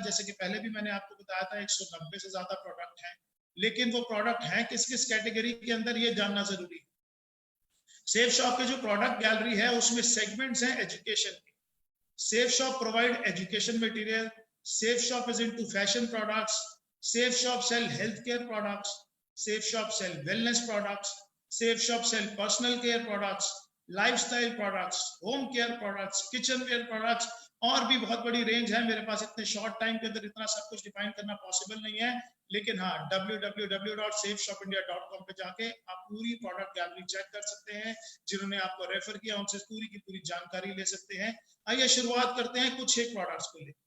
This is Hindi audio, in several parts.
जैसे कि पहले भी मैंने आपको बताया था 190 से ज्यादा प्रोडक्ट हैं, लेकिन वो प्रोडक्ट हैं किस किस कैटेगरी के अंदर, ये जानना जरूरी है। सेफ शॉप के जो प्रोडक्ट गैलरी है उसमें सेगमेंट्स हैं एजुकेशन के। Safe shop provide education material, safe shop is into fashion products, safe shop sell health care products, safe shop sell wellness products, safe shop sell personal care products, lifestyle products, home care products, kitchen ware products, और भी बहुत बड़ी रेंज है। मेरे पास इतने शॉर्ट टाइम के अंदर इतना सब कुछ डिफाइन करना पॉसिबल नहीं है, लेकिन हाँ www.safeshopindia.com पे जाके आप पूरी प्रोडक्ट गैलरी चेक कर सकते हैं। जिन्होंने आपको रेफर किया उनसे पूरी की पूरी जानकारी ले सकते हैं। आइए शुरुआत करते हैं कुछ एक प्रोडक्ट्स को लेकर।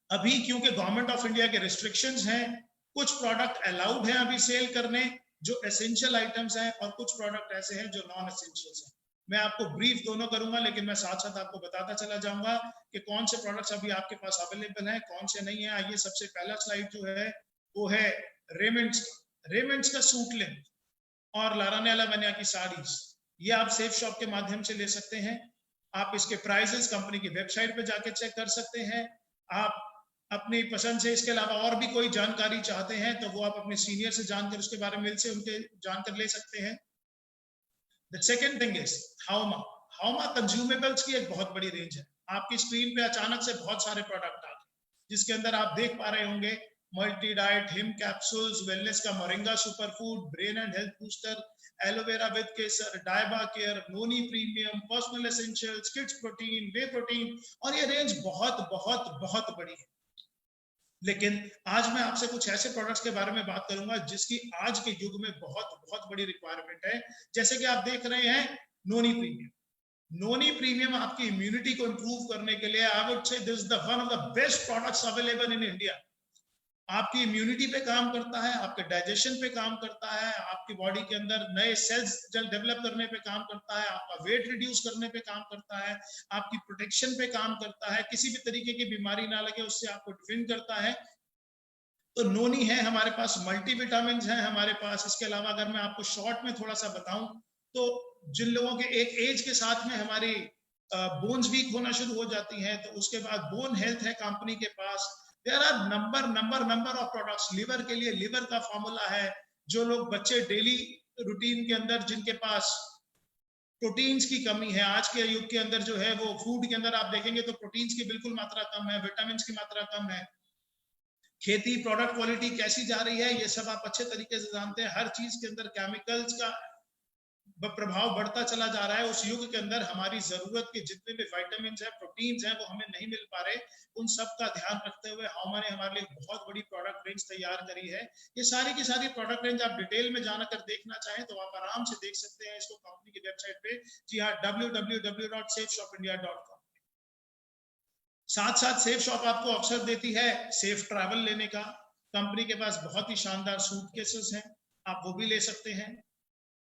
अभी क्योंकि गवर्नमेंट ऑफ इंडिया के रिस्ट्रिक्शंस हैं, कुछ प्रोडक्ट अलाउड हैं अभी सेल करने जो एसेंशियल आइटम्स हैं, और कुछ प्रोडक्ट ऐसे हैं जो नॉन एसेंशियल्स हैं। मैं आपको ब्रीफ दोनों करूंगा, लेकिन मैं साथ साथ आपको बताता चला जाऊंगा कि कौन से प्रोडक्ट्स अभी आपके पास अवेलेबल हैं, कौन से नहीं है। आइए सबसे पहला स्लाइड जो है वो है रेमंड्स का सूट लेंथ और लारानेला बनिया की साड़ीज। ये आप सेफ शॉप के माध्यम से ले सकते हैं। आप इसके प्राइसेस कंपनी की वेबसाइट पे जाके चेक कर सकते हैं। आप अपनी पसंद से इसके अलावा और भी कोई जानकारी चाहते हैं तो वो आप अपने सीनियर से जानकर उसके बारे में से उनके जानकर ले सकते हैं। द सेकेंड थिंग इज हाउमा कंज्यूमेबल्स की एक बहुत बड़ी रेंज है। आपकी स्क्रीन पे अचानक से बहुत सारे प्रोडक्ट आ गए, जिसके अंदर आप देख पा रहे होंगे मल्टी डाइट, हिम कैप्सूल्स, वेलनेस का moringa super food, brain and health booster, aloe vera with kesar, डायबा care, noni premium, personal essentials, kids protein, whey protein, और ये रेंज बहुत बहुत बहुत बड़ी है। लेकिन आज मैं आपसे कुछ ऐसे प्रोडक्ट्स के बारे में बात करूंगा जिसकी आज के युग में बहुत बहुत बड़ी रिक्वायरमेंट है। जैसे कि आप देख रहे हैं नोनी प्रीमियम। नोनी प्रीमियम आपकी इम्यूनिटी को इंप्रूव करने के लिए I would say this is the one of the best products available in India. आपकी इम्यूनिटी पे काम करता है, आपके डाइजेशन पे काम करता है, आपकी बॉडी के अंदर नए सेल्स डेवलप करने पे काम करता है, आपका वेट रिड्यूस करने पे काम करता है, आपकी प्रोटेक्शन पे काम करता है, किसी भी तरीके की बीमारी ना लगे उससे आपको डिफेंड करता है। तो नोनी है हमारे पास, मल्टीविटामिन है हमारे पास। इसके अलावा अगर मैं आपको शॉर्ट में थोड़ा सा बताऊं तो जिन लोगों के एक एज के साथ में हमारी बोन्स वीक होना शुरू हो जाती हैं, तो उसके बाद बोन हेल्थ है कंपनी के पास। There are number of products. Liver के लिए लिवर का फॉर्मूला है। जो लोग बच्चे डेली रूटीन के अंदर जिनके पास प्रोटीन्स की कमी है, आज के युग के अंदर जो है वो फूड के अंदर आप देखेंगे तो प्रोटीन्स की बिल्कुल मात्रा कम है, विटामिन की मात्रा कम है। खेती प्रोडक्ट क्वालिटी कैसी जा रही है ये सब आप अच्छे तरीके से जानते हैं। हर चीज के अंदर केमिकल्स का प्रभाव बढ़ता चला जा रहा है। उस युग के अंदर हमारी जरूरत के जितने भी विटामिन है, प्रोटीन्स हैं, वो हमें नहीं मिल पा रहे। उन सब का ध्यान रखते हुए हाउमा ने हमारे लिए बहुत बड़ी प्रोडक्ट रेंज तैयार करी है। ये सारी की सारी प्रोडक्ट रेंज आप डिटेल में जाकर देखना चाहें तो आप आराम से देख सकते हैं इसको कंपनी की वेबसाइट पे। जी हाँ, www.safeshopindia.com। साथ साथ सेफ शॉप आपको अवसर देती है सेफ ट्रैवल लेने का। कंपनी के पास बहुत ही शानदार सूटकेसेस हैं, आप वो भी ले सकते हैं।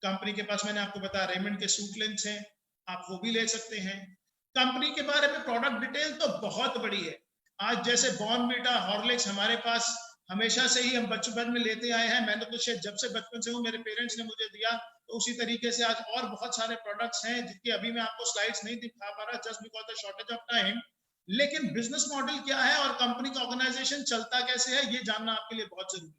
कंपनी के पास मैंने आपको बताया रेमंड के सूट लेंस हैं, आप वो भी ले सकते हैं। कंपनी के बारे में प्रोडक्ट डिटेल तो बहुत बड़ी है। आज जैसे बॉर्नवीटा, हॉर्लिक्स हमारे पास हमेशा से ही हम बचपन में लेते आए हैं। मैंने तो शायद जब से बचपन से हूँ, मेरे पेरेंट्स ने मुझे दिया, तो उसी तरीके से आज और बहुत सारे प्रोडक्ट्स हैं जिनकी अभी मैं आपको स्लाइड्स नहीं दिखा पा रहा just because the shortage of time. लेकिन बिजनेस मॉडल क्या है और कंपनी का ऑर्गेनाइजेशन चलता कैसे है ये जानना आपके लिए बहुत जरूरी है।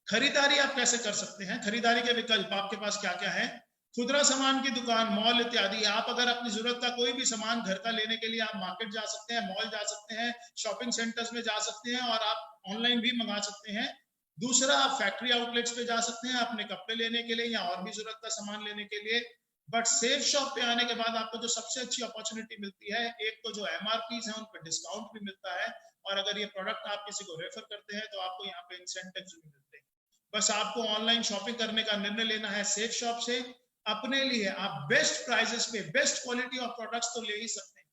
खरीदारी आप कैसे कर सकते हैं, खरीदारी के विकल्प आपके पास क्या क्या है। खुदरा सामान की दुकान, मॉल इत्यादि। आप अगर अपनी जरूरत का कोई भी सामान घर का लेने के लिए आप मार्केट जा सकते हैं, मॉल जा सकते हैं, शॉपिंग सेंटर्स में जा सकते हैं, और आप ऑनलाइन भी मंगा सकते हैं। दूसरा, आप फैक्ट्री आउटलेट्स पे जा सकते हैं अपने कपड़े लेने के लिए या और भी जरूरत का सामान लेने के लिए। बट सेफ शॉप पे आने के बाद आपको जो सबसे अच्छी अपॉर्चुनिटी मिलती है, एक तो जो एमआरपीज है उन पर डिस्काउंट भी मिलता है, और अगर ये प्रोडक्ट आप किसी को रेफर करते हैं तो आपको यहाँ पे इंसेंटिव्स भी मिलते हैं। बस आपको ऑनलाइन शॉपिंग करने का निर्णय लेना है सेफ शॉप से। अपने लिए आप बेस्ट प्राइसेस पे बेस्ट क्वालिटी ऑफ प्रोडक्ट्स तो ले ही सकते हैं,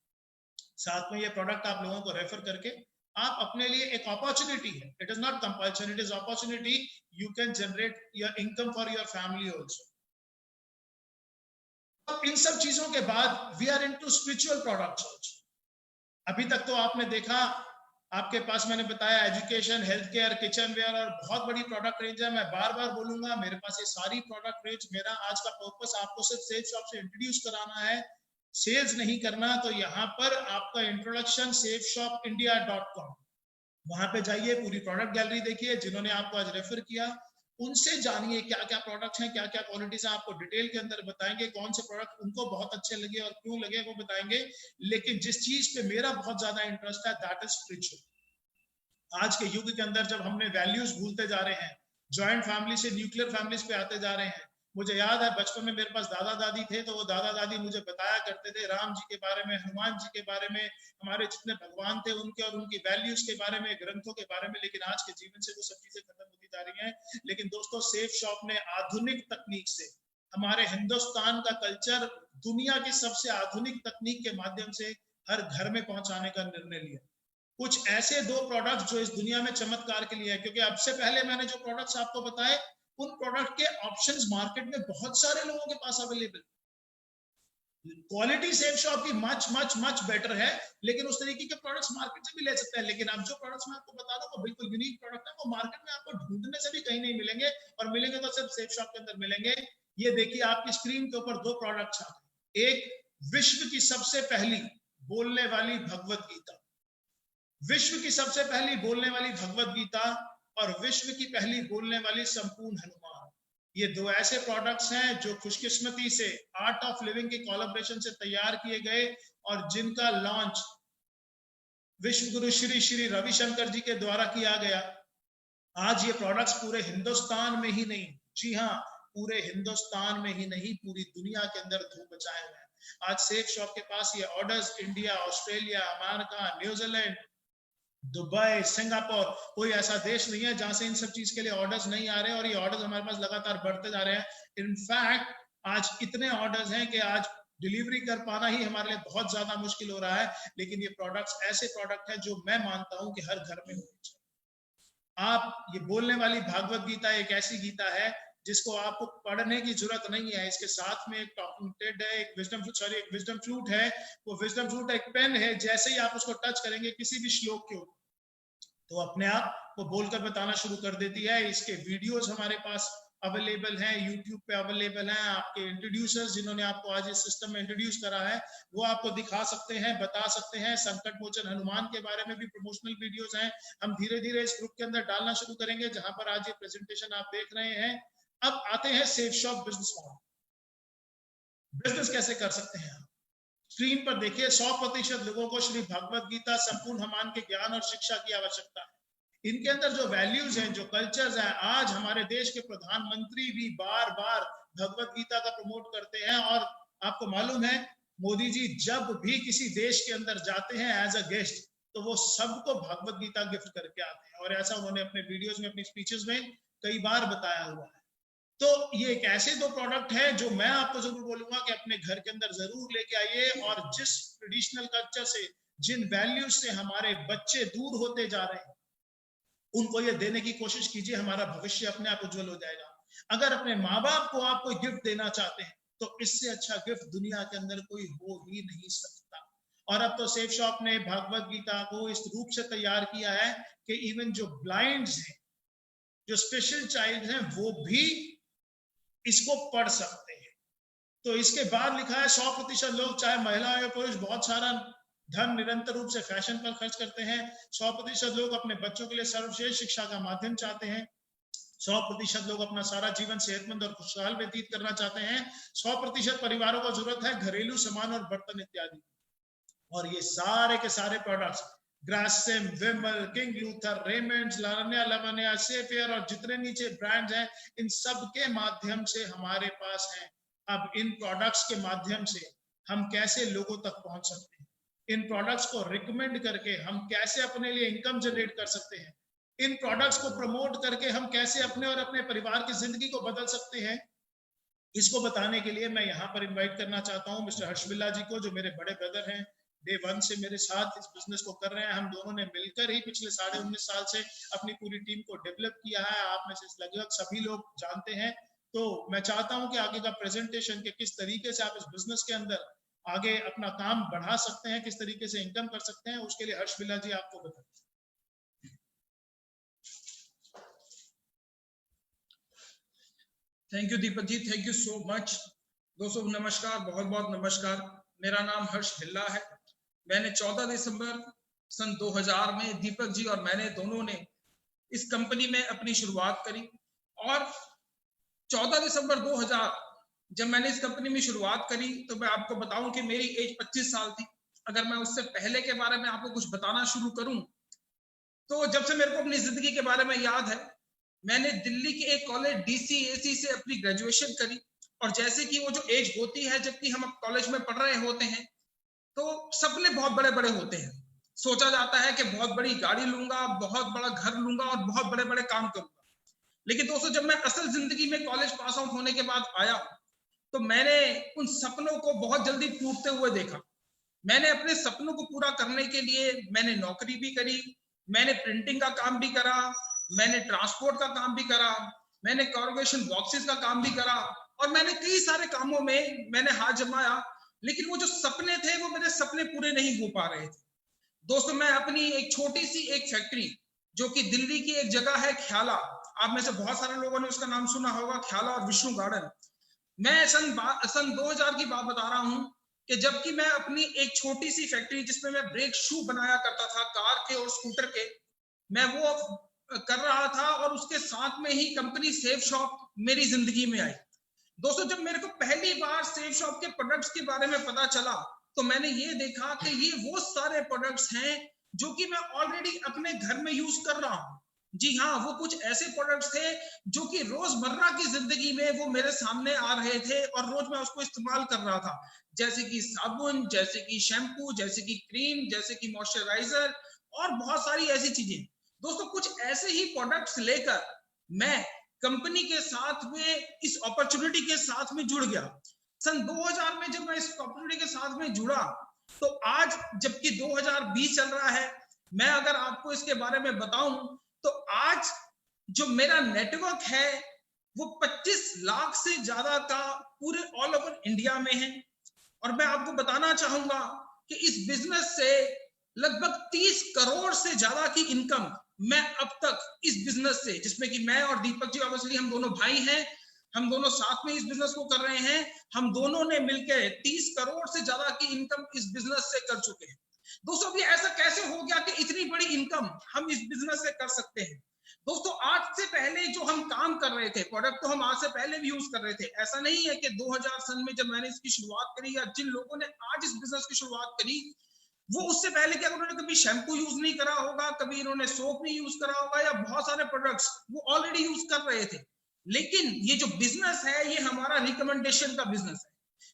साथ में ये प्रोडक्ट आप लोगों को रेफर करके आप अपने लिए एक अपॉर्चुनिटी है, it is not compulsion, it is opportunity, you can generate your income for your family also. इन सब चीजों के बाद we are into spiritual products also. अभी तक तो आपने देखा, आपके पास मैंने बताया education, health care, kitchenware और बहुत बड़ी प्रोडक्ट रेंज है। मैं बार बार बोलूंगा, मेरे पास ये सारी प्रोडक्ट रेंज, मेरा आज का पर्पस आपको सिर्फ सेफ शॉप से इंट्रोड्यूस कराना है। सेल्स नहीं करना तो यहाँ पर आपका इंट्रोडक्शन safeshopindia.com, वहां पे जाइए, पूरी प्रोडक्ट गैलरी देखिए, जिन्होंने आपको आज रेफर किया उनसे जानिए क्या क्या प्रोडक्ट्स हैं, क्या क्या क्वालिटीज हैं, आपको डिटेल के अंदर बताएंगे कौन से प्रोडक्ट उनको बहुत अच्छे लगे और क्यों लगे वो बताएंगे। लेकिन जिस चीज पे मेरा बहुत ज्यादा इंटरेस्ट है दैट इज स्पिरिचुअल। आज के युग के अंदर जब हमने वैल्यूज भूलते जा रहे हैं, जॉइंट फैमिली से न्यूक्लियर फैमिलीज पे आते जा रहे हैं। मुझे याद है बचपन में मेरे पास दादा दादी थे, तो वो दादा दादी मुझे बताया करते थे राम जी के बारे में, हनुमान जी के बारे में, हमारे जितने भगवान थे उनके और उनकी वैल्यूज के बारे में, ग्रंथों के बारे में। लेकिन आज के जीवन से वो सब चीजें खत्म होती जा रही हैं। लेकिन दोस्तों सेफ शॉप ने आधुनिक तकनीक से हमारे हिंदुस्तान का कल्चर दुनिया की सबसे आधुनिक तकनीक के माध्यम से हर घर में पहुंचाने का निर्णय लिया। कुछ ऐसे दो प्रोडक्ट्स जो इस दुनिया में चमत्कार के लिए है, क्योंकि अब से पहले मैंने जो प्रोडक्ट्स आपको बताए उन प्रोडक्ट के ऑप्शंस मार्केट में बहुत सारे लोगों के पास अवेलेबल। क्वालिटी सेफ शॉप की मच मच मच बेटर है, लेकिन उस तरीके के प्रोडक्ट्स मार्केट से भी ले सकते हैं। लेकिन अब जो प्रोडक्ट्स मैं आपको बता रहा हूं वो बिल्कुल यूनिक प्रोडक्ट है, वो मार्केट में आपको ढूंढने से भी कहीं नहीं मिलेंगे, और मिलेंगे तो सिर्फ सेफ शॉप के अंदर मिलेंगे। ये देखिए आपकी स्क्रीन के ऊपर दो प्रोडक्ट्स आ गए। एक विश्व की सबसे पहली बोलने वाली भगवत गीता, विश्व की सबसे पहली बोलने वाली भगवत गीता और विश्व की पहली बोलने वाली संपूर्ण हनुमान। ये दो ऐसे प्रोडक्ट्स हैं जो खुशकिस्मती से आर्ट ऑफ लिविंग के कोलैबोरेशन से तैयार किए गए और जिनका लॉन्च विश्व गुरु श्री श्री रविशंकर जी के द्वारा किया गया। आज ये प्रोडक्ट्स पूरे हिंदुस्तान में ही नहीं, जी हाँ, पूरे हिंदुस्तान में ही नहीं पूरी दुनिया के अंदर धूम मचाए हुए हैं। आज सेफ शॉप के पास ये orders India, Australia, America, New Zealand, Dubai, Singapore, कोई ऐसा देश नहीं है जहां से इन सब चीज के लिए ऑर्डर्स नहीं आ रहे, और ये ऑर्डर्स हमारे पास लगातार बढ़ते जा रहे हैं। इनफैक्ट आज इतने ऑर्डर्स हैं कि आज डिलीवरी कर पाना ही हमारे लिए बहुत ज्यादा मुश्किल हो रहा है। लेकिन ये प्रोडक्ट्स ऐसे प्रोडक्ट हैं जो मैं मानता हूं कि हर घर में होनी चाहिए। आप ये बोलने वाली भागवत गीता एक ऐसी गीता है जिसको आपको पढ़ने की जरूरत नहीं है। इसके साथ में एक टॉकिंग टेड है, एक विजडम फ्रूट है। वो विजडम फ्रूट एक पेन है, जैसे ही आप उसको टच करेंगे किसी भी श्लोक के ऊपर तो अपने आप वो बोलकर बताना शुरू कर देती है। इसके वीडियोस हमारे पास अवेलेबल हैं, यूट्यूब पे अवेलेबल हैं। आपके इंट्रोड्यूसर्स जिन्होंने आपको आज इस सिस्टम में इंट्रोड्यूस करा है वो आपको दिखा सकते हैं, बता सकते हैं। संकट मोचन हनुमान के बारे में भी प्रमोशनल वीडियोस हैं, हम धीरे धीरे इस ग्रुप के अंदर डालना शुरू करेंगे, जहां पर आज ये प्रेजेंटेशन आप देख रहे हैं। अब आते हैं safe shop business model. Business कैसे कर सकते हैं? स्क्रीन पर देखिए 100% लोगों को श्री भगवत गीता संपूर्ण हनुमान के ज्ञान और शिक्षा की आवश्यकता है। इनके अंदर जो वैल्यूज हैं, जो कल्चर्स हैं, आज हमारे देश के प्रधानमंत्री भी बार बार भगवत गीता का प्रमोट करते हैं। और आपको मालूम है मोदी जी जब भी किसी देश के अंदर जाते हैं एज अ गेस्ट तो वो सबको भगवत गीता गिफ्ट करके आते हैं, और ऐसा उन्होंने अपने वीडियोस में, अपनी स्पीचेस में कई बार बताया हुआ है। तो ये एक ऐसे दो प्रोडक्ट है जो मैं आपको जरूर बोलूंगा कि अपने घर के अंदर जरूर लेके आइए, और जिस ट्रेडिशनल कल्चर से, जिन वैल्यूज से हमारे बच्चे दूर होते जा रहे हैं उनको ये देने की कोशिश कीजिए। हमारा भविष्य अपने आप उज्जवल हो जाएगा। अगर अपने माँ बाप को आप कोई गिफ्ट देना चाहते हैं तो इससे अच्छा गिफ्ट दुनिया के अंदर कोई हो ही नहीं सकता। और अब तो सेफ शॉप ने भागवत गीता को इस रूप से तैयार किया है कि इवन जो ब्लाइंड्स हैं, जो स्पेशल चाइल्ड हैं, वो भी इसको पढ़ सकते हैं। तो इसके बाद लिखा है 100% लोग, चाहे महिला या पुरुष, बहुत सारा धन निरंतर रूप से फैशन पर खर्च करते हैं। 100% लोग अपने बच्चों के लिए सर्वश्रेष्ठ शिक्षा का माध्यम चाहते हैं। 100% लोग अपना सारा जीवन सेहतमंद और खुशहाल व्यतीत करना चाहते हैं। 100% परिवारों को जरूरत है घरेलू सामान और बर्तन इत्यादि। और ये सारे के सारे प्रोडक्ट्स ग्रासिम, विमल, किंग लूथर, रेमंड्स, लावण्या लवण्या, सेफेयर और जितने नीचे ब्रांड्स हैं, इन सब के माध्यम से हमारे पास हैं। अब इन प्रोडक्ट्स के माध्यम से हम कैसे लोगों तक पहुंच सकते हैं, इन प्रोडक्ट्स को रिकमेंड करके हम कैसे अपने लिए इनकम जनरेट कर सकते हैं, इन प्रोडक्ट्स को प्रमोट करके हम कैसे अपने और अपने परिवार की जिंदगी को बदल सकते हैं, इसको बताने के लिए मैं यहाँ पर इनवाइट करना चाहता हूँ मिस्टर हर्ष बिल्ला जी को, जो मेरे बड़े ब्रदर हैं। डे 1 से मेरे साथ इस बिजनेस को कर रहे हैं। हम दोनों ने मिलकर ही पिछले 19.5 साल से अपनी पूरी टीम को डेवलप किया है। आप में से लगभग सभी लोग जानते हैं। तो मैं चाहता हूं कि आगे का प्रेजेंटेशन के किस तरीके से आप इस बिजनेस के अंदर आगे अपना काम बढ़ा सकते हैं, किस तरीके से इनकम कर सकते हैं, उसके लिए हर्ष बिल्ला जी आपको बताएं। Thank you Deepak ji, thank you so much. दोस्तों नमस्कार, बहुत बहुत नमस्कार। मेरा नाम हर्ष भिल्ला है। मैंने 14 दिसंबर सन 2000 में दीपक जी और मैंने दोनों ने इस कंपनी में अपनी शुरुआत करी और 14 दिसंबर 2000 जब मैंने इस कंपनी में शुरुआत करी तो मैं आपको बताऊं कि मेरी एज 25 साल थी। अगर मैं उससे पहले के बारे में आपको कुछ बताना शुरू करूं तो जब से मेरे को अपनी जिंदगी के बारे में याद है, मैंने दिल्ली के एक कॉलेज DCAC से अपनी ग्रेजुएशन करी और जैसे कि वो जो एज होती है जबकि हम कॉलेज में पढ़ रहे होते हैं तो सपने बहुत बड़े बड़े होते हैं। सोचा जाता है कि बहुत बड़ी गाड़ी लूंगा, बहुत बड़ा घर लूंगा और बहुत बड़े बड़े काम करूंगा। लेकिन दोस्तों जब मैं असल जिंदगी में कॉलेज पास आउट होने के बाद आया तो मैंने उन सपनों को बहुत जल्दी टूटते हुए देखा। मैंने अपने सपनों को पूरा करने के लिए मैंने नौकरी भी करी, मैंने प्रिंटिंग का काम भी करा, मैंने ट्रांसपोर्ट का काम भी करा, मैंने कॉर्पोरेशन बॉक्सेस का काम भी करा और मैंने कई सारे कामों में मैंने हाथ जमाया। लेकिन वो जो सपने थे वो मेरे सपने पूरे नहीं हो पा रहे थे। दोस्तों मैं अपनी एक छोटी सी एक फैक्ट्री जो कि दिल्ली की एक जगह है ख्याला, आप में से बहुत सारे लोगों ने उसका नाम सुना होगा, ख्याला और विष्णु गार्डन। मैं सन 2000 की बात बता रहा हूं कि जबकि मैं अपनी एक छोटी सी फैक्ट्री जिसमें मैं ब्रेक शू बनाया करता था कार के और स्कूटर के, मैं वो कर रहा था और उसके साथ में ही कंपनी सेफ शॉप मेरी जिंदगी में आई। दोस्तों जब मेरे को पहली बार सेफ शॉप के प्रोडक्ट्स के बारे में पता चला तो मैंने ये देखा कि ये वो सारे प्रोडक्ट्स हैं जो कि मैं ऑलरेडी अपने घर में यूज कर रहा हूं। जी हाँ, वो कुछ ऐसे प्रोडक्ट्स थे जो कि रोजमर्रा की जिंदगी में वो मेरे सामने आ रहे थे और रोज मैं उसको इस्तेमाल कर रहा था, जैसे कि साबुन, जैसे कि शैम्पू, जैसे कि क्रीम, जैसे कि मॉइस्चराइजर और बहुत सारी ऐसी चीजें। दोस्तों कुछ ऐसे ही प्रोडक्ट्स लेकर मैं कंपनी के साथ में इस अपॉर्चुनिटी के साथ में जुड़ गया। सन 2000 में जब मैं इस अपॉर्चुनिटी के साथ में जुड़ा तो आज जबकि 2020 चल रहा है, मैं अगर आपको इसके बारे में बताऊं तो आज जो मेरा नेटवर्क है वो 25 लाख से ज्यादा का पूरे ऑल ओवर इंडिया में है। और मैं आपको बताना चाहूंगा कि इस बिजनेस से लगभग 30 करोड़ से ज्यादा की इनकम मैं अब तक इस बिजनेस से, जिसमें कि मैं और दीपक जी ऑब्वियसली हम दोनों भाई हैं, हम दोनों साथ में इस बिजनेस को कर रहे हैं, हम दोनों ने मिलकर 30 करोड़ से ज्यादा की इनकम इस बिजनेस से कर चुके हैं। दोस्तों ये ऐसा कैसे हो गया कि इतनी बड़ी इनकम हम इस बिजनेस से कर सकते हैं? दोस्तों आज से पहले जो हम काम कर रहे थे, प्रोडक्ट तो हम आज से पहले भी यूज कर रहे थे। ऐसा नहीं है कि 2000 सन में जब मैंने इसकी शुरुआत करी या जिन लोगों ने आज इस बिजनेस की शुरुआत करी वो उससे पहले क्या उन्होंने कभी शैम्पू यूज नहीं करा होगा, कभी इन्होंने सोप नहीं यूज करा होगा या बहुत सारे प्रोडक्ट्स वो ऑलरेडी यूज कर रहे थे। लेकिन ये जो बिजनेस है ये हमारा रिकमेंडेशन का बिजनेस है।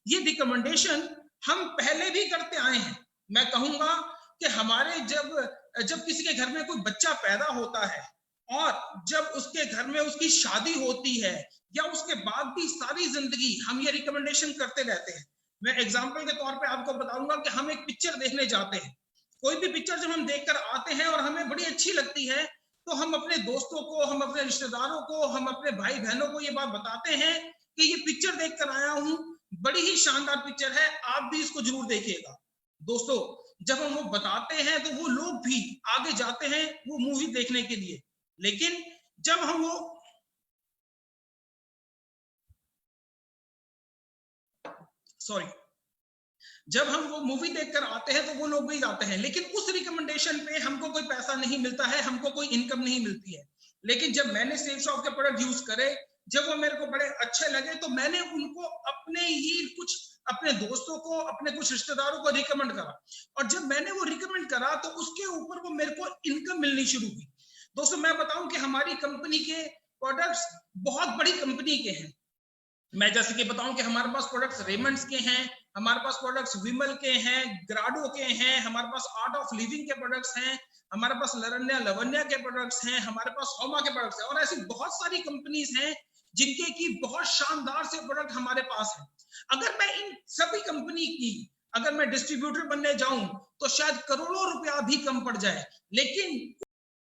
ये रिकमेंडेशन हम पहले भी करते आए हैं। मैं कहूंगा कि हमारे जब किसी के घर में कोई बच्चा पैदा होता है और जब उसके घर में उसकी शादी होती है या उसके बाद भी सारी जिंदगी हम ये रिकमेंडेशन करते रहते हैं। मैं एग्जाम्पल के तौर पे आपको बताऊंगा कि हम एक पिक्चर देखने जाते हैं, कोई भी पिक्चर जब हम देखकर आते हैं और हमें बड़ी अच्छी लगती है तो हम अपने दोस्तों को, हम अपने रिश्तेदारों को, हम अपने भाई बहनों को ये बात बताते हैं कि ये पिक्चर देखकर आया हूं, बड़ी ही शानदार पिक्चर है, आप भी इसको जरूर देखिएगा। दोस्तों जब हम वो बताते हैं तो वो लोग भी आगे जाते हैं वो मूवी देखने के लिए। लेकिन जब हम वो मूवी देखकर आते हैं तो वो लोग भी जाते हैं, लेकिन उस रिकमेंडेशन पे हमको कोई पैसा नहीं मिलता है, हमको कोई इनकम नहीं मिलती है। लेकिन जब मैंने सेफ शॉप के प्रोडक्ट यूज करे, जब वो मेरे को बड़े अच्छे लगे तो मैंने उनको अपने दोस्तों को, अपने कुछ रिश्तेदारों को रिकमेंड करा और जब मैंने वो रिकमेंड करा तो उसके ऊपर वो मेरे को इनकम मिलनी शुरू हुई। दोस्तों मैं बताऊं कि हमारी कंपनी के प्रोडक्ट्स बहुत बड़ी कंपनी के हैं। मैं जैसे कि बताऊं कि हमारे पास प्रोडक्ट्स रेमंड्स के हैं, हमारे पास प्रोडक्ट्स विमल के हैं, ग्राडो के हैं, हमारे पास आर्ट ऑफ लिविंग के प्रोडक्ट्स हैं, हमारे पास लरण्या लवन्या के प्रोडक्ट्स हैं, हमारे पास होमा के प्रोडक्ट्स हैं और ऐसी बहुत सारी कंपनीज हैं जिनके की बहुत शानदार से प्रोडक्ट हमारे पास है। अगर मैं इन सभी कंपनी की अगर मैं डिस्ट्रीब्यूटर बनने जाऊं तो शायद करोड़ों रुपया भी कम पड़ जाए, लेकिन